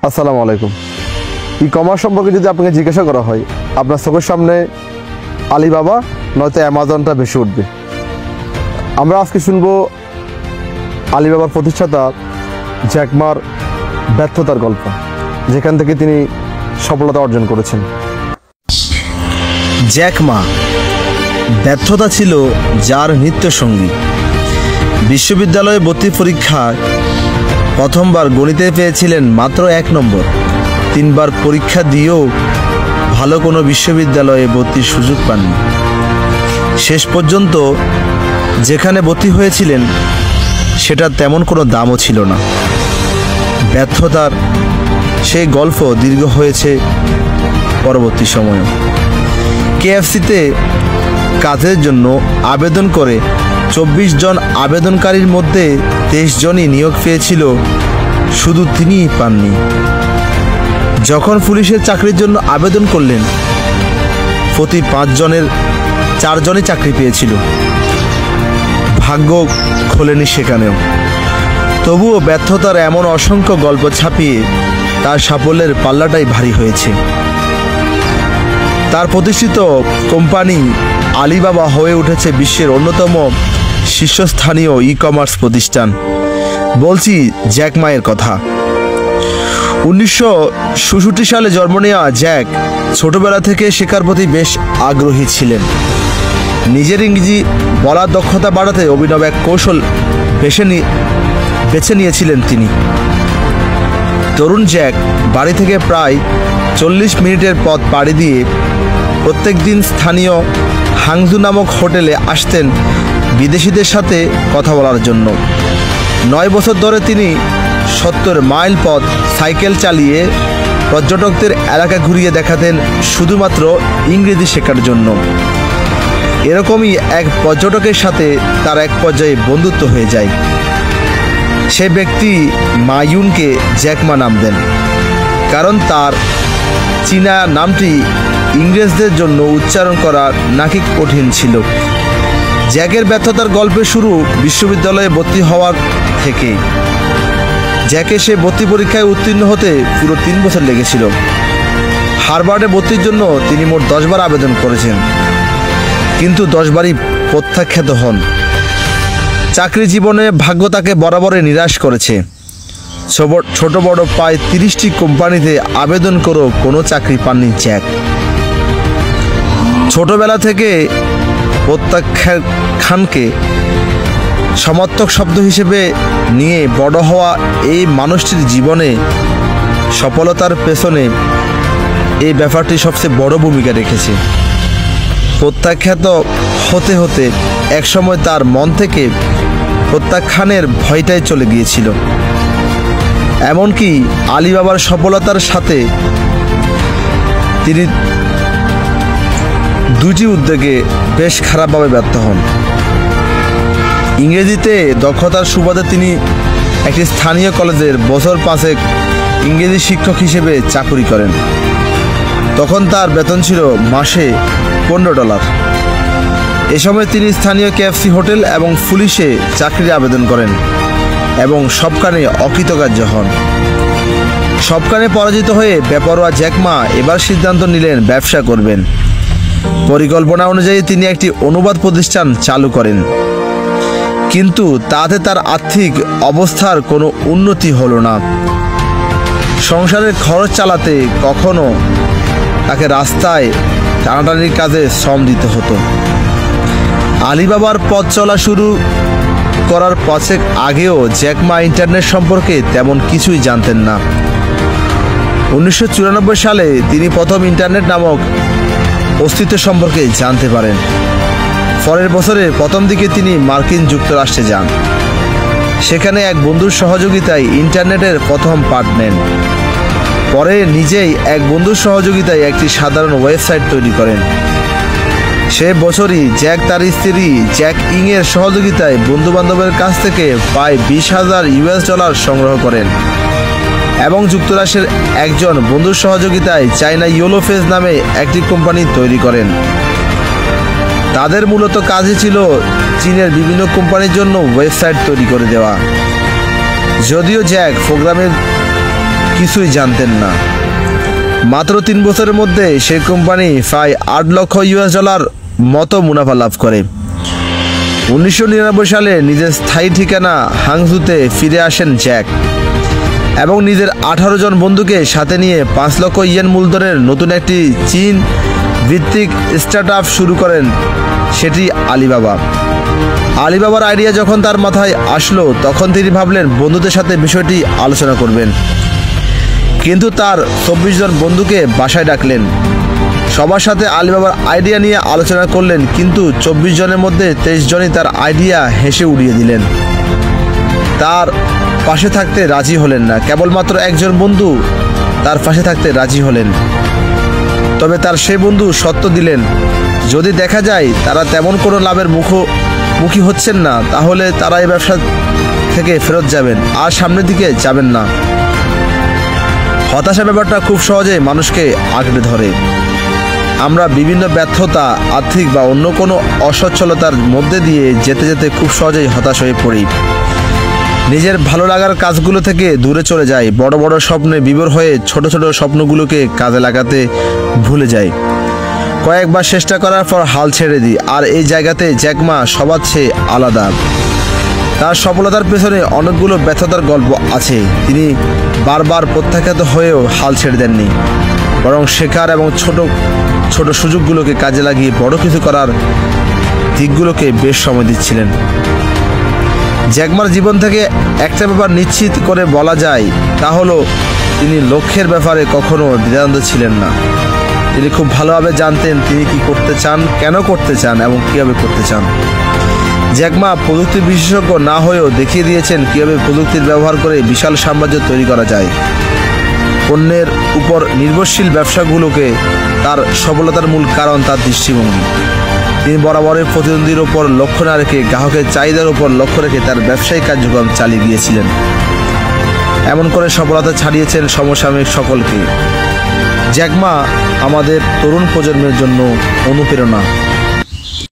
আসসালামু আলাইকুম। E commerce সম্পর্কে যদি আপনাকে জিজ্ঞাসা করা হয়, আপনার চোখের সামনে আলিবাবা নয়তো অ্যামাজনটা বেশি উঠবে। আমরা আজকে শুনবো আলিবাবার প্রতিষ্ঠাতা জ্যাক মার ব্যর্থতার গল্প, যেখান থেকে তিনি সফলতা অর্জন করেছেন। জ্যাক মা ব্যর্থতা ছিল যার নিত্যসঙ্গী। বিশ্ববিদ্যালয়ে ভর্তি পরীক্ষায় প্রথমবার গণিতে পেয়েছিলেন মাত্র 1 নম্বর। 3 বার পরীক্ষা দিয়েও ভালো কোনো বিশ্ববিদ্যালয়ে ভর্তির সুযোগ পাননি। শেষ পর্যন্ত যেখানে ভর্তি হয়েছিলেন সেটা তেমন কোনো দামও ছিল না। ব্যর্থতার সেই গল্প দীর্ঘ হয়েছে পরবর্তী সময়েও। কেএফসিতে কাজের জন্য আবেদন করে 24 জন আবেদনকারীর মধ্যে 23 জনই নিয়োগ পেয়েছিল, শুধু তিনিই পাননি। যখন পুলিশের চাকরির জন্য আবেদন করলেন, প্রতি 5 জনের 4 জনই চাকরি পেয়েছিল। ভাগ্য খোলেনি সেখানেও। তবুও ব্যর্থতার এমন অসংখ্য গল্প ছাপিয়ে তার সাফল্যের পাল্লাটাই ভারী হয়েছে। তার প্রতিষ্ঠিত কোম্পানি আলিবাবা হয়ে উঠেছে বিশ্বের অন্যতম শীর্ষস্থানীয় ই কমার্স প্রতিষ্ঠান। বলছি জ্যাক মায়ের কথা। 1966 সালে জন্ম নেওয়া জ্যাক ছোটবেলা থেকে শেখার প্রতি বেশ আগ্রহী ছিলেন। নিজের ইংরেজি বলার দক্ষতা বাড়াতে অভিনব এক কৌশল বেছে নিয়েছিলেন তিনি। তরুণ জ্যাক বাড়ি থেকে প্রায় 40 মিনিটের পথ পাড়ি দিয়ে প্রত্যেক দিন স্থানীয় হাংজু নামক হোটেলে আসতেন বিদেশিদের সাথে কথা বলার জন্য। 9 বছর ধরে তিনি 70 মাইল পথ সাইকেল চালিয়ে পর্যটকদের এলাকা ঘুরিয়ে দেখাতেন শুধুমাত্র ইংরেজি শেখার জন্য। এরকমই এক পর্যটকের সাথে তার এক পর্যায়ে বন্ধুত্ব হয়ে যায়। সে ব্যক্তি মায়ুনকে জ্যাক মা নাম দেন, কারণ তার চীনা নামটি ইংরেজদের জন্য উচ্চারণ করা নাকি কঠিন ছিল। জ্যাকের ব্যর্থতার গল্পের শুরু বিশ্ববিদ্যালয়ে ভর্তি হওয়ার থেকে। জ্যাকে সে ভর্তি পরীক্ষায় উত্তীর্ণ হতে পুরো 3 বছর লেগেছিল। হার্ভার্ডে ভর্তির জন্য তিনি মোট 10 বার আবেদন করেছেন, কিন্তু 10 বারই প্রত্যাখ্যাত হন। চাকরি জীবনে ভাগ্য তাকে বরাবরই নিরাশ করেছে। ছোট বড় প্রায় 30টি কোম্পানিতে আবেদন করেও কোনো চাকরি পাননি জ্যাক। ছোটবেলা থেকে প্রত্যাখ্যানকে সমর্থক শব্দ হিসেবে নিয়ে বড় হওয়া এই মানুষটির জীবনে সফলতার পেছনে এই ব্যাপারটি সবচেয়ে বড় ভূমিকা রেখেছে। প্রত্যাখ্যাত হতে হতে একসময় তার মন থেকে প্রত্যাখ্যানের ভয়টাই চলে গিয়েছিল। এমনকি আলিবাবার সফলতার সাথে তিনি 2টি উদ্যোগে বেশ খারাপভাবে ব্যর্থ হন। ইংরেজিতে দক্ষতার সুবাদে তিনি একটি স্থানীয় কলেজের বছর 5 ইংরেজি শিক্ষক হিসেবে চাকরি করেন। তখন তার বেতন ছিল মাসে $15। এ সময় তিনি স্থানীয় কেএফসি হোটেল এবং পুলিশে চাকরির আবেদন করেন এবং সবখানে অকৃতকার্য হন। সবখানে পরাজিত হয়ে বেপরোয়া জ্যাক মা এবার সিদ্ধান্ত নিলেন ব্যবসা করবেন। পরিকল্পনা অনুযায়ী তিনি একটি অনুবাদ প্রতিষ্ঠান চালু করেন, কিন্তু তাতে তার আর্থিক অবস্থার কোনো উন্নতি হলো না। সংসারের খরচ চালাতে কখনো তাকে রাস্তায় টানাটানির কাজে শ্রম দিতে হতো। আলিবাবার পথ চলা শুরু করার 5 আগেও জ্যাক মা ইন্টারনেট সম্পর্কে তেমন কিছুই জানতেন না। 1994 সালে তিনি প্রথম ইন্টারনেট নামক অস্তিত্ব সম্পর্কে জানতে পারেন। পরের বছরের প্রথম দিকে তিনি মার্কিন যুক্তরাষ্ট্রে যান। সেখানে এক বন্ধুর সহযোগিতায় ইন্টারনেটের প্রথম পাঠ নেন। পরে নিজেই এক বন্ধুর সহযোগিতায় একটি সাধারণ ওয়েবসাইট তৈরি করেন। সে বছরই জ্যাক তার স্ত্রী জ্যাক ইং এর সহযোগিতায় বন্ধুবান্ধবের কাছ থেকে প্রায় $20,000 সংগ্রহ করেন এবং যুক্তরাষ্ট্রের একজন বন্ধুর সহযোগিতায় চায়না ইয়েলো ফেজ নামে একটি কোম্পানি তৈরি করেন। তাদের মূলত কাজই ছিল চীনের বিভিন্ন কোম্পানির জন্য ওয়েবসাইট তৈরি করে দেওয়া। যদিও জ্যাক প্রোগ্রামের কিছুই জানতেন না। মাত্র 3 বছরের মধ্যে সেই কোম্পানি প্রায় $8 লক্ষ মতো মুনাফা লাভ করে। 1999 সালে নিজের স্থায়ী ঠিকানা হাংজুতে ফিরে আসেন জ্যাক এবং নিজের 18 জন বন্ধুকে সাথে নিয়ে $5 লক্ষ মূলধনের নতুন একটি চীন ভিত্তিক স্টার্টআপ শুরু করেন, সেটি আলিবাবা। আলিবাবার আইডিয়া যখন তার মাথায় আসলো তখন তিনি ভাবলেন বন্ধুদের সাথে বিষয়টি আলোচনা করবেন, কিন্তু তার 24 জন বন্ধুকে বাসায় ডাকলেন। সবার সাথে আলিবাবার আইডিয়া নিয়ে আলোচনা করলেন, কিন্তু 24 জনের মধ্যে 23 জনই তার আইডিয়া হেসে উড়িয়ে দিলেন। তার পাশে থাকতে রাজি হলেন না। কেবলমাত্র একজন বন্ধু তার পাশে থাকতে রাজি হলেন। তবে তার সেই বন্ধু সত্য দিলেন, যদি দেখা যায় তারা তেমন কোনো লাভের মুখোমুখি হচ্ছেন না, তাহলে তারা এই ব্যবসা থেকে ফেরত যাবেন আর সামনের দিকে যাবেন না। হতাশা ব্যাপারটা খুব সহজেই মানুষকে আঁকড়ে ধরে। আমরা বিভিন্ন ব্যর্থতা, আর্থিক বা অন্য কোনো অসচ্ছলতার মধ্যে দিয়ে যেতে যেতে খুব সহজেই হতাশ হয়ে পড়ি। নিজের ভালো লাগার কাজগুলো থেকে দূরে চলে যাই, বড় বড় স্বপ্নে বিভোর হয়ে ছোট ছোট স্বপ্নগুলোকে কাজে লাগাতে ভুলে যাই। কয়েকবার চেষ্টা করার পর হাল ছেড়ে দিই। আর এই জায়গাতে জ্যাক মা সবার চেয়ে আলাদা। তার সফলতার পেছনে অনেকগুলো ব্যর্থতার গল্প আছে। তিনি বারবার প্রত্যাখ্যাত হয়েও হাল ছেড়ে দেননি, বরং শেখার এবং ছোট ছোট সুযোগগুলোকে কাজে লাগিয়ে বড় কিছু করার দিকগুলোকে বেশ সময় দিচ্ছিলেন। জ্যাক মার জীবন থেকে একটা ব্যাপার নিশ্চিত করে বলা যায়, তা হলো তিনি লক্ষ্যের ব্যাপারে কখনো দ্বিধাদ্বন্দ্ব ছিলেন না। তিনি খুব ভালোভাবে জানতেন তিনি কি করতে চান, কেন করতে চান এবং কীভাবে করতে চান। জ্যাক মা প্রযুক্তি বিশেষজ্ঞ না হয়েও দেখিয়ে দিয়েছেন কীভাবে প্রযুক্তির ব্যবহার করে বিশাল সাম্রাজ্য তৈরি করা যায়। পণ্যের উপর নির্ভরশীল ব্যবসাগুলোকে তার সফলতার মূল কারণ তার দৃষ্টিভঙ্গি। তিনি বরাবরের প্রতিদ্বন্দ্বীর ওপর লক্ষ্য না রেখে গ্রাহকের চাহিদার উপর লক্ষ্য রেখে তার ব্যবসায়িক কার্যক্রম চালিয়ে গিয়েছিলেন। এমন করে সফলতা ছাড়িয়েছেন সমসাময়িক সকলকে। জ্যাক মা আমাদের তরুণ প্রজন্মের জন্য অনুপ্রেরণা।